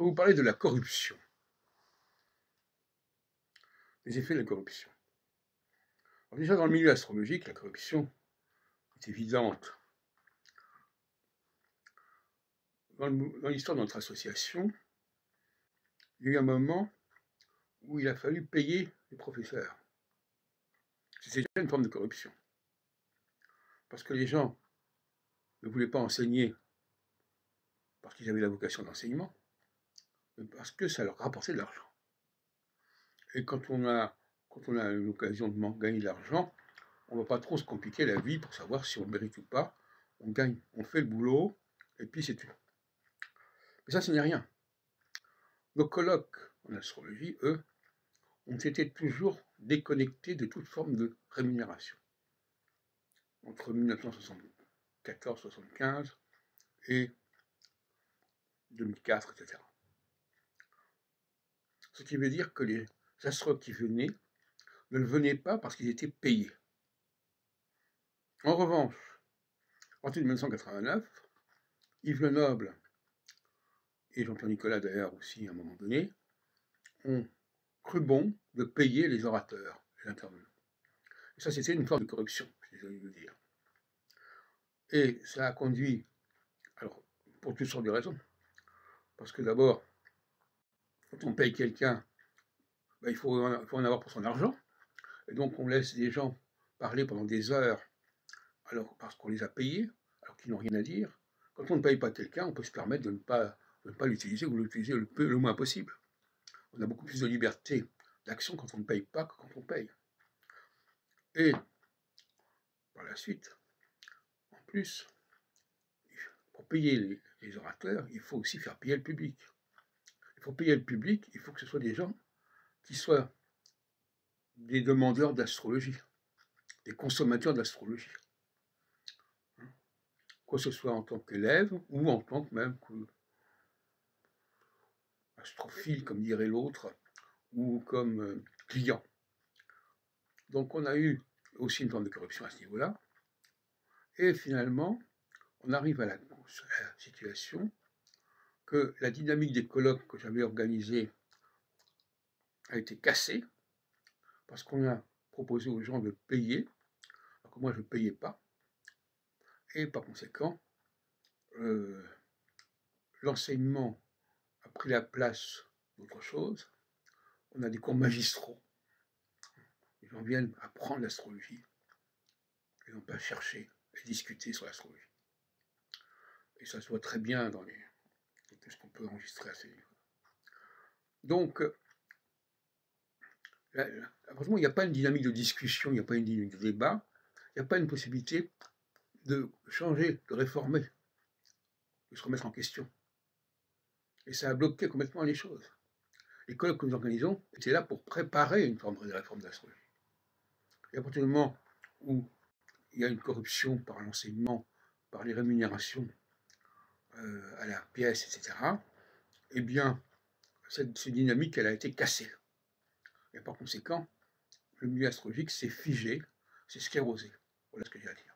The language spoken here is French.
vais vous parler de la corruption, les effets de la corruption. Alors déjà, dans le milieu astrologique, la corruption est évidente. Dans l'histoire de notre association, il y a eu un moment où il a fallu payer les professeurs. C'était déjà une forme de corruption. Parce que les gens ne voulaient pas enseigner parce qu'ils avaient la vocation d'enseignement, mais parce que ça leur rapportait de l'argent. Et quand on a l'occasion de gagner de l'argent, on ne va pas trop se compliquer la vie pour savoir si on le mérite ou pas. On gagne, on fait le boulot, et puis c'est tout. Mais ça, ce n'est rien. Nos colloques en astrologie, eux, ont été toujours déconnectés de toute forme de rémunération. Entre 1974-75 et 2004, etc. Ce qui veut dire que les astrologues qui venaient ne le venaient pas parce qu'ils étaient payés. En revanche, à partir de 1989, Yves Lenoble et Jean-Pierre Nicolas d'ailleurs aussi à un moment donné, ont cru bon de payer les orateurs, les intervenants. Et ça, c'était une forme de corruption, j'ai envie de le dire. Et ça a conduit, alors, pour toutes sortes de raisons, parce que d'abord, quand on paye quelqu'un, il faut en avoir pour son argent, et donc on laisse des gens parler pendant des heures, alors parce qu'on les a payés, alors qu'ils n'ont rien à dire. Quand on ne paye pas quelqu'un, on peut se permettre de ne pas l'utiliser ou l'utiliser le moins possible. On a beaucoup plus de liberté d'action quand on ne paye pas que quand on paye. Et par la suite, en plus, pour payer les orateurs, il faut aussi faire payer le public. Il faut payer le public, il faut que ce soit des gens qui soient des demandeurs d'astrologie, des consommateurs d'astrologie. Que ce soit en tant qu'élève ou en tant que même astrophile, comme dirait l'autre, ou comme client. Donc on a eu aussi une forme de corruption à ce niveau-là. Et finalement, on arrive à la situation que la dynamique des colloques que j'avais organisés a été cassée parce qu'on a proposé aux gens de payer, alors que moi je ne payais pas, et par conséquent, l'enseignement a pris la place d'autre chose. On a des cours magistraux. Les gens viennent apprendre l'astrologie. Ils n'ont pas cherché à discuter sur l'astrologie. Et ça se voit très bien dans tout ce qu'on peut enregistrer à ces niveaux. Donc, franchement, il n'y a pas une dynamique de discussion, il n'y a pas une dynamique de débat, il n'y a pas une possibilité de changer, de réformer, de se remettre en question. Et ça a bloqué complètement les choses. Les colloques que nous organisons étaient là pour préparer une forme de réforme de l'astrologie. Et à partir du moment où il y a une corruption par l'enseignement, par les rémunérations à la pièce, etc., eh bien, cette dynamique, elle a été cassée. Et par conséquent, le milieu astrologique s'est figé, s'est sclérosé. Voilà ce que j'ai à dire.